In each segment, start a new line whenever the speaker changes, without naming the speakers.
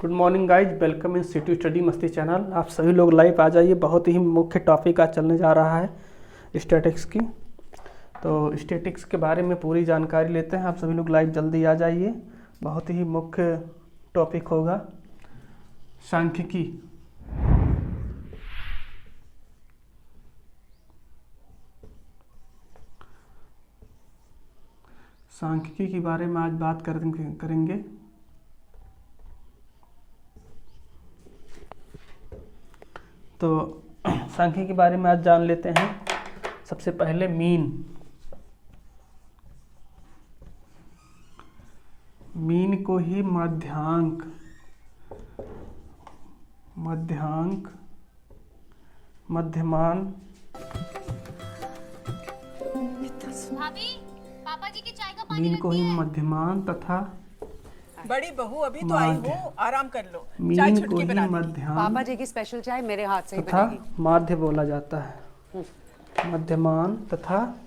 Good morning guys, welcome in city study मस्ती channel. आप सभी लोग लाइव आ जाइए। बहुत ही मुख्य टॉपिक आज चलने जा रहा है स्टैटिक्स की। तो स्टैटिक्स के बारे में पूरी जानकारी लेते हैं। आप सभी लोग लाइव जल्दी आ जाइए। बहुत ही मुख्य टॉपिक होगा सांख्यिकी। सांख्यिकी के बारे में आज बात करेंगे। तो सांख्यिकी के बारे में आज जान लेते हैं। सबसे पहले मीन को ही मध्यांक मध्यमान
भाभी, पापा जी की चाय का पानी
मीन को ही मध्यमान तथा
बड़ी बहू अभी तो आई हो, आराम कर लो। चाय
मीन को
छुटकी
ही
बना दी।
मध्याह्न
पापा जी की स्पेशल चाय मेरे हाथ से ही
तथा
बनेगी।
माध्य बोला जाता है। मध्यमान तथा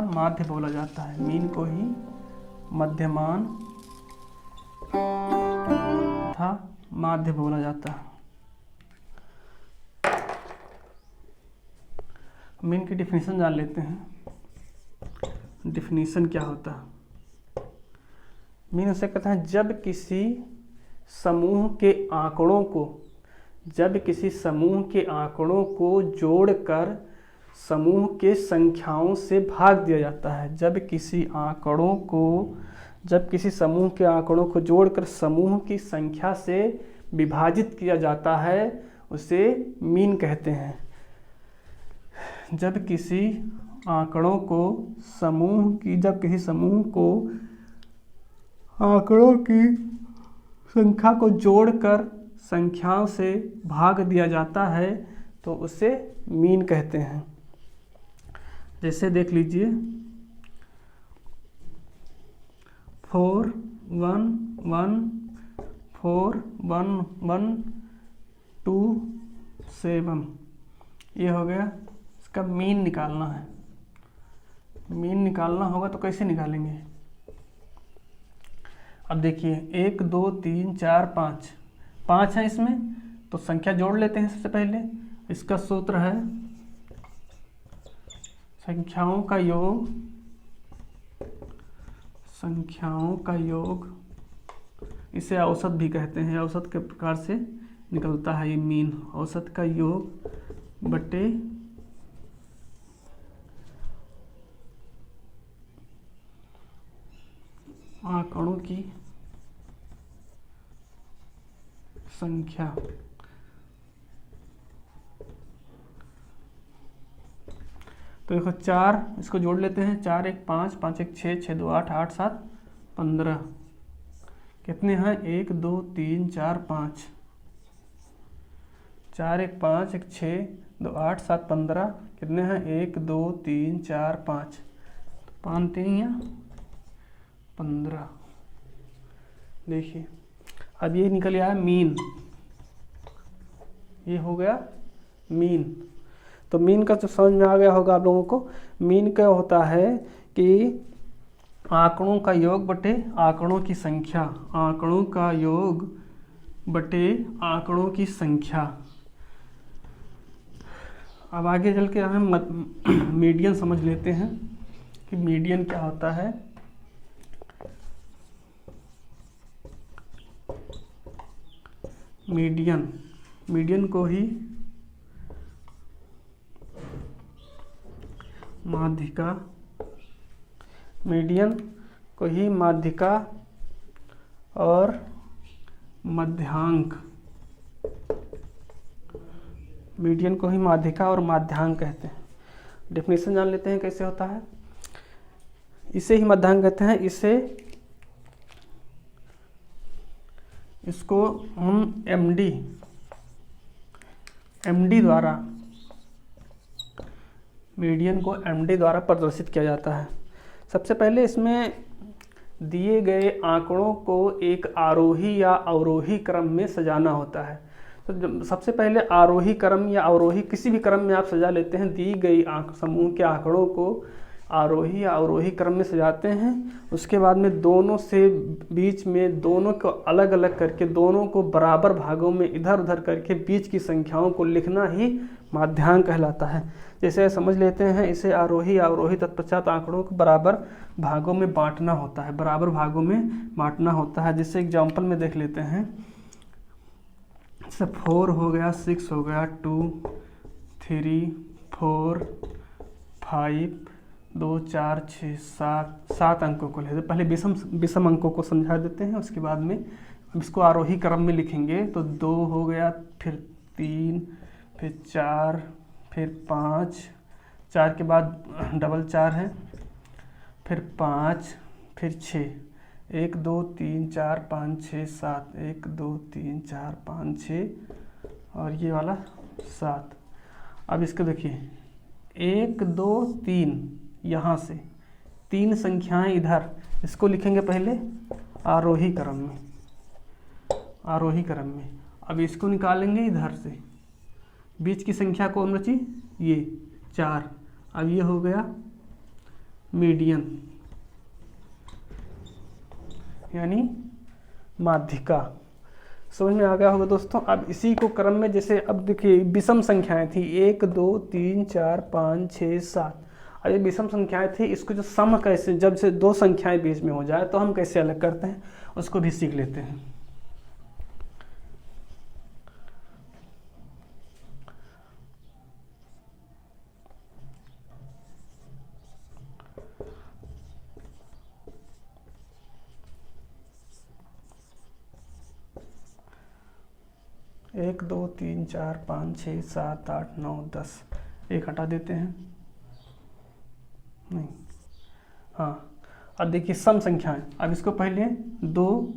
माध्य बोला जाता है। मीन को ही मध्यमान तथा माध्य बोला जाता है। मीन की डिफिनीशन जान लेते हैं। डिफिनीशन क्या होता है? मीन उसे कहते हैं जब किसी समूह के आंकड़ों को जोड़कर समूह के संख्याओं से भाग दिया जाता है। जब किसी समूह के आंकड़ों को जोड़कर समूह की संख्या से विभाजित किया जाता है, उसे मीन कहते हैं। जब किसी समूह को आंकड़ों की संख्या को जोड़कर संख्याओं से भाग दिया जाता है तो उसे मीन कहते हैं। जैसे देख लीजिए 4 1 1 4 1 1 2 7, ये हो गया। इसका मीन निकालना है। मीन निकालना होगा तो कैसे निकालेंगे? अब देखिए 1 2 3 4 5 है इसमें, तो संख्या जोड़ लेते हैं। सबसे पहले इसका सूत्र है संख्याओं का योग। इसे औसत भी कहते हैं। औसत के प्रकार से निकलता है ये मीन। औसत का योग बटे आंकड़ों की संख्या। तो देखो 4, इसको जोड़ लेते हैं। 4 1 5 5 1 6 6 2 8 8 7 15। कितने हैं? 1 2 3 4 5। 4 1 5 1 6 2 8 7 15। कितने हैं? 1 2 3 4 5। 5 3 या 15। देखिए अब ये निकल आया मीन। ये हो गया मीन। तो मीन का तो समझ में आ गया होगा आप लोगों को। मीन क्या होता है कि आंकड़ों का योग बटे आंकड़ों की संख्या। आंकड़ों का योग बटे आंकड़ों की संख्या। अब आगे चल के हम मीडियन समझ लेते हैं कि मीडियन क्या होता है। मीडियन को ही माध्यिका और मध्यांक। मीडियन को ही माध्यिका और माध्यांक कहते हैं। डेफिनेशन जान लेते हैं कैसे होता है। इसे ही मध्यांक कहते हैं। इसको हम एमडी द्वारा, मीडियन को एमडी द्वारा प्रदर्शित किया जाता है। सबसे पहले इसमें दिए गए आंकड़ों को एक आरोही या अवरोही क्रम में सजाना होता है। तो सबसे पहले आरोही क्रम या अवरोही किसी भी क्रम में आप सजा लेते हैं। दी गई समूह के आंकड़ों को आरोही या अवरोही क्रम में सजाते हैं। उसके बाद में दोनों से बीच में दोनों को अलग अलग करके दोनों को बराबर भागों में इधर उधर करके बीच की संख्याओं को लिखना ही माध्यांक कहलाता है। जैसे समझ लेते हैं, इसे आरोही या अवरोही तत्पश्चात आंकड़ों को बराबर भागों में बांटना होता है, बराबर भागों में बांटना होता है। जैसे एग्जाम्पल में देख लेते हैं, जैसे 4 हो गया, 6 हो गया, 2 3 4 5 2 4 6 7 अंकों को लेते। पहले विषम अंकों को समझा देते हैं, उसके बाद में हम इसको आरोही क्रम में लिखेंगे। तो 2 हो गया, फिर 3, फिर 4, फिर 5, 4 के बाद डबल 4 है, फिर 5, फिर 6, 1 2 3 4 5 6 7, 1 2 3 4 5 6 और ये वाला 7। अब इसको देखिए, 1 2 3 यहाँ से 3 संख्याएं इधर, इसको लिखेंगे पहले आरोही क्रम में, आरोही क्रम में। अब इसको निकालेंगे इधर से, बीच की संख्या कौन बची, ये 4। अब ये हो गया मीडियन यानी माध्यिका। समझ में आ गया होगा दोस्तों। अब इसी को क्रम में, जैसे अब देखिए विषम संख्याएं थी 1 2 3 4 5 6 7। अब ये विषम संख्याएं थी, इसको जो सम कैसे, जब से दो संख्याएं बीच में हो जाए तो हम कैसे अलग करते हैं उसको भी सीख लेते हैं। एक 2 3 4 5 6 7 8 9 10, एक हटा देते हैं, नहीं, हाँ। अब देखिए सम संख्याएं, अब इसको पहले 2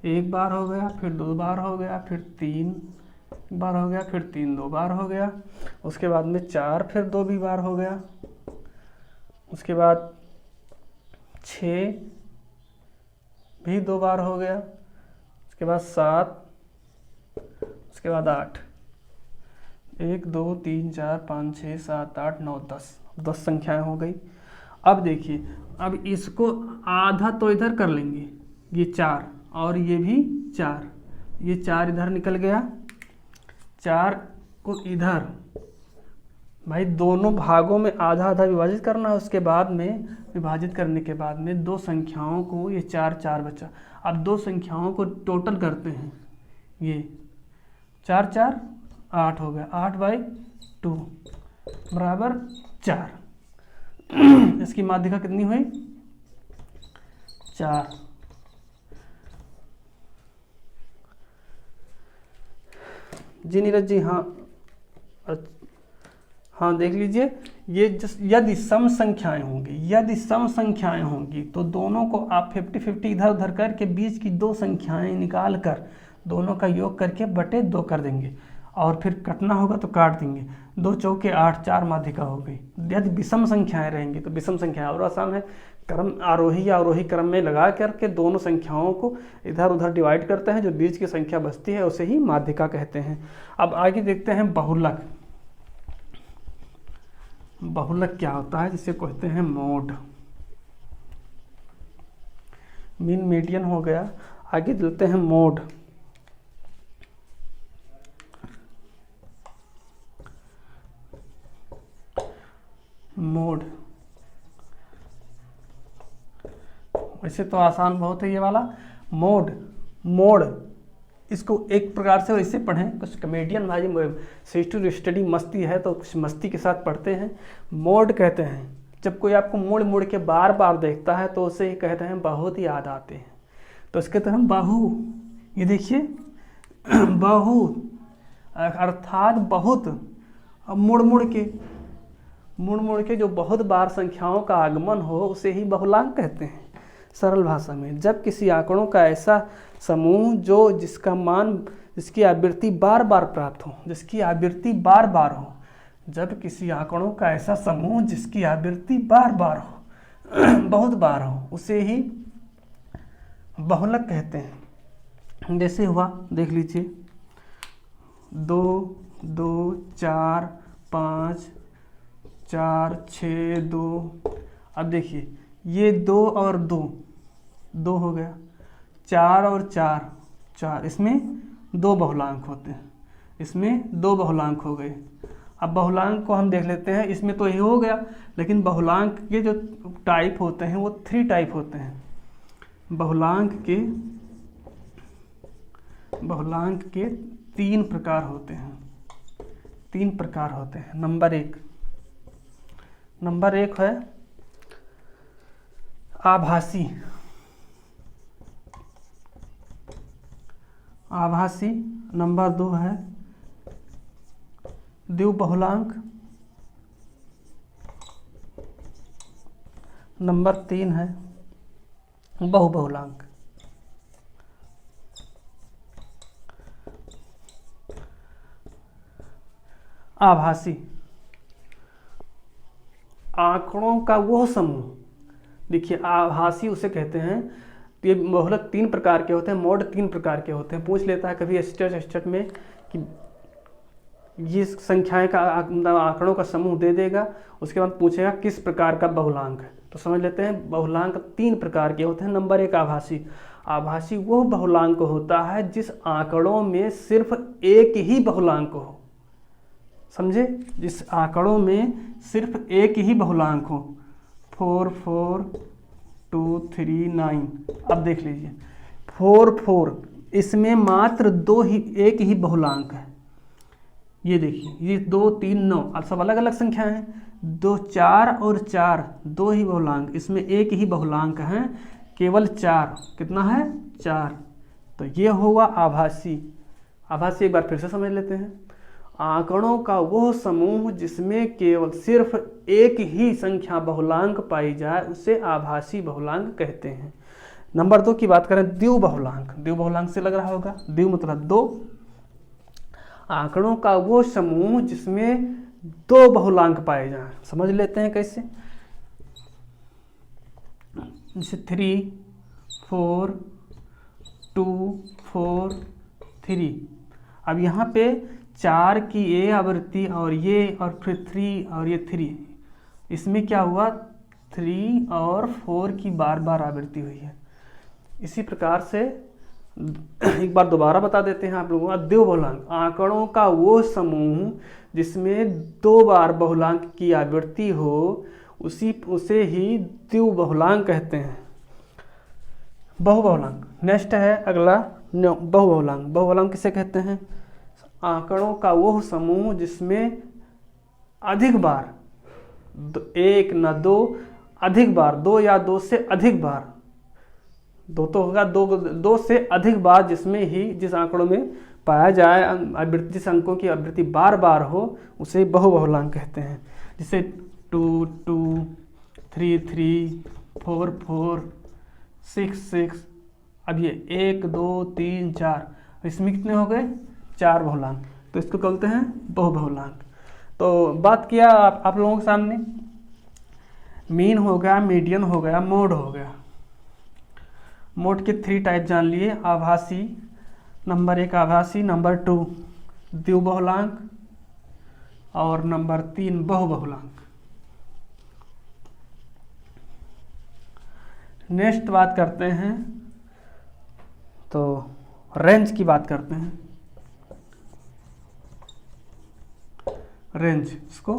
एक बार हो गया, फिर 2 बार हो गया, फिर 3 बार हो गया, फिर 3 2 बार हो गया, उसके बाद में 4 फिर 2 भी बार हो गया, उसके बाद 6 भी 2 बार हो गया, उसके बाद 7, उसके बाद 8, 1 2 3 4 5 6 7 8 9 10 संख्याएं हो गई। अब देखिए, अब इसको आधा तो इधर कर लेंगे, ये 4 और ये भी 4, ये 4 इधर निकल गया, 4 को इधर, भाई दोनों भागों में आधा आधा विभाजित करना है। उसके बाद में विभाजित करने के बाद में दो संख्याओं को, ये 4 4 बचा। अब दो संख्याओं को टोटल करते हैं, ये 4 4 8 हो गया, 8/2 बराबर 4। इसकी माध्यिका कितनी हुई, 4। जी नीरज जी, हाँ हाँ देख लीजिए, ये यदि सम संख्याएं होंगी, यदि सम संख्याएं होंगी तो दोनों को आप 50-50 इधर उधर करके बीच की दो संख्याएं निकाल कर दोनों का योग करके बटे 2 कर देंगे, और फिर कटना होगा तो काट देंगे। 2 चौके 8, 4 माध्यिका हो गई। यदि विषम संख्याएं रहेंगी तो विषम संख्याएं और आसान है, क्रम आरोही या अवरोही क्रम में लगा करके दोनों संख्याओं को इधर उधर डिवाइड करते हैं, जो बीच की संख्या बचती है उसे ही माध्यिका कहते हैं। अब आगे देखते हैं बहुलक। बहुलक क्या होता है, जिसे कहते हैं मोड। मीन मीडियन हो गया, आगे चलते हैं मोड। मोड वैसे तो आसान बहुत है ये वाला। मोड, मोड इसको एक प्रकार से वैसे पढ़ें, कुछ कमेडियन भाई सिस्टू स्टडी मस्ती है तो कुछ मस्ती के साथ पढ़ते हैं। मोड कहते हैं जब कोई आपको मुड़ मुड़ के बार बार देखता है तो उसे ही कहते हैं बहुत ही याद आते हैं। तो इसके तरह बाहु, ये देखिए बाहु अर्थात बहुत। अब मुड़ मुड़ के जो बहुत बार संख्याओं का आगमन हो उसे ही बहुलांक कहते हैं। सरल भाषा में, जब किसी आंकड़ों का ऐसा समूह जो जिसका मान, जिसकी आवृत्ति बार बार प्राप्त हो, जिसकी आवृत्ति बार बार हो, जब किसी आंकड़ों का ऐसा समूह जिसकी आवृत्ति बार बार हो, बहुत बार हो, उसे ही बहुलक कहते हैं। जैसे हुआ देख लीजिए 2 2 4 5 4 6 2। अब देखिए ये 2 और 2, 2 हो गया, 4 और 4, 4, इसमें 2 बहुलांक होते हैं, इसमें 2 बहुलांक हो गए। अब बहुलांक को हम देख लेते हैं, इसमें तो ये हो गया, लेकिन बहुलांक के जो टाइप होते हैं वो 3 टाइप होते हैं। बहुलांक के 3 प्रकार होते हैं, 3 प्रकार होते हैं। नंबर एक है आभासी। नंबर 2 है द्विबहुलांक। नंबर 3 है बहुबहुलांक। आभासी आंकड़ों का वो समूह, देखिए आभासी उसे कहते हैं। तो ये बहुलक 3 प्रकार के होते हैं, मोड 3 प्रकार के होते हैं। पूछ लेता है कभी स्टेट में कि ये संख्याएं का आंकड़ों का समूह दे देगा, उसके बाद पूछेगा किस प्रकार का बहुलांक है। तो समझ लेते हैं बहुलांक 3 प्रकार के होते हैं। नंबर 1 आभासी वो बहुलांक होता है जिस आंकड़ों में सिर्फ एक ही बहुलांक हो। समझे, जिस आंकड़ों में सिर्फ एक ही बहुलांक हो। 4 4 2 3 9। अब देख लीजिए 4 4, इसमें मात्र एक ही बहुलांक है। ये देखिए ये 2 3 9, अब सब अलग अलग संख्या हैं। 2 4 और 4, 2 ही बहुलांक, इसमें एक ही बहुलांक है, केवल 4। कितना है? 4। तो ये हुआ आभासी। एक बार फिर से समझ लेते हैं। आंकड़ों का वह समूह जिसमें केवल सिर्फ एक ही संख्या बहुलांक पाई जाए उसे आभासी बहुलांक कहते हैं। नंबर 2 की बात करें, द्विबहुलांक से लग रहा होगा, द्वि मतलब 2। आंकड़ों का वो समूह जिसमें 2 बहुलांक पाए जाएं। समझ लेते हैं कैसे। जैसे 3 4 2 4 3। अब यहाँ पे 4 की ए आवृत्ति और फिर 3 और ये 3, इसमें क्या हुआ 3 और 4 की बार बार आवृत्ति हुई है। इसी प्रकार से एक बार दोबारा बता देते हैं आप लोगों को। द्विबहुलांक आंकड़ों का वो समूह जिसमें 2 बार बहुलांक की आवृत्ति हो उसे ही द्विबहुलांक कहते हैं। बहुबहुलांक नेक्स्ट है अगला, बहुबहुलांक किसे कहते हैं? आंकड़ों का वो समूह जिसमें अधिक बार, 1 न 2, अधिक बार, 2 या 2 से अधिक बार, 2 तो होगा, 2 से अधिक बार जिस आंकड़ों में पाया जाए आवृत्ति, जिस अंकों की आवृत्ति बार बार हो उसे बहुबहुलांक कहते हैं। जैसे 2 2 3 3 4 4 6 6। अब ये 1 2 3 4, इसमें कितने हो गए? 4 बहुलांक। तो इसको कहते हैं बहुबहुलांक। तो बात किया आप लोगों के सामने, मीन हो गया, मीडियन हो गया, मोड हो गया। मोड के 3 टाइप जान लिए, आभासी। नंबर 1 आभासी, नंबर 2 द्विबहुलांक और नंबर 3 बहुबहुलांक। नेक्स्ट बात करते हैं तो रेंज की बात करते हैं। रेंज, इसको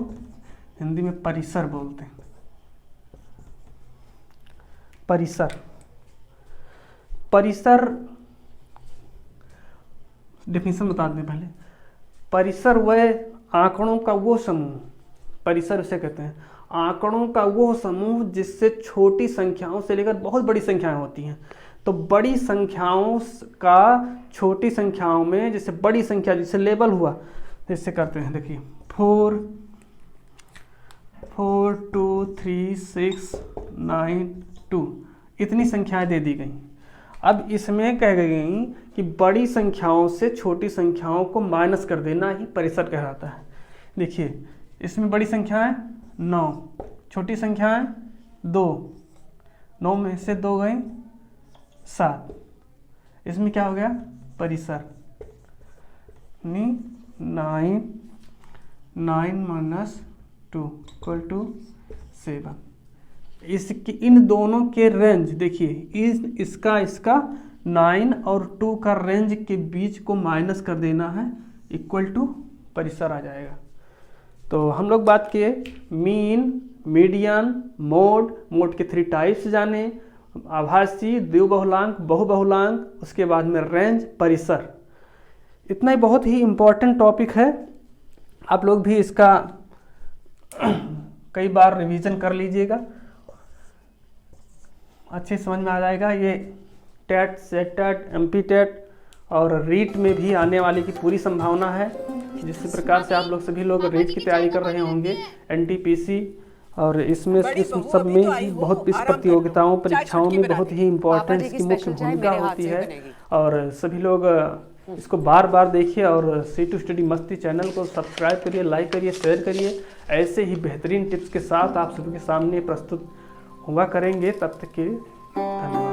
हिंदी में परिसर बोलते हैं। परिसर डेफिनेशन बता दें पहले। परिसर वह आंकड़ों का वो समूह, परिसर उसे कहते हैं, आंकड़ों का वो समूह जिससे छोटी संख्याओं से लेकर बहुत बड़ी संख्याएं होती हैं। तो बड़ी संख्याओं का छोटी संख्याओं में, जैसे बड़ी संख्या जिसे लेबल हुआ, जैसे करते हैं, देखिए 4 4 2 3 6 9 2, इतनी संख्याएं दे दी गई। अब इसमें कह गई कि बड़ी संख्याओं से छोटी संख्याओं को माइनस कर देना ही परिसर कहलाता है। देखिए इसमें बड़ी संख्याएं 9, छोटी संख्याएं 2, 9 में से 2 गई 7, इसमें क्या हो गया? परिसर। 9 9 - 2 2 इक्वल टू 7। इसकी इन दोनों के रेंज देखिए, इसका 9 और 2 का रेंज के बीच को माइनस कर देना है, इक्वल टू परिसर आ जाएगा। तो हम लोग बात किए मीन, मीडियन, मोड के 3 टाइप्स जाने, आभासी, द्विबहुलांक, बहुबहुलांक, उसके बाद में रेंज, परिसर। इतना ही बहुत ही इम्पोर्टेंट टॉपिक है। आप लोग भी इसका कई बार रिवीजन कर लीजिएगा, अच्छे समझ में आ जाएगा। ये TET, SET TET, MP TET और रीट में भी आने वाली की पूरी संभावना है। जिस प्रकार से आप लोग सभी लोग रीट की तैयारी कर रहे होंगे, एनटीपीसी, और इसमें इस सब में बहुत इस प्रतियोगिताओं परीक्षाओं में बहुत ही इम्पोर्टेंट इसकी मुख्य भूमिका होती है। और सभी लोग इसको बार बार देखिए और C2 स्टडी मस्ती चैनल को सब्सक्राइब करिए, लाइक करिए, शेयर करिए। ऐसे ही बेहतरीन टिप्स के साथ आप सभी के सामने प्रस्तुत हुआ करेंगे। तब तक के धन्यवाद।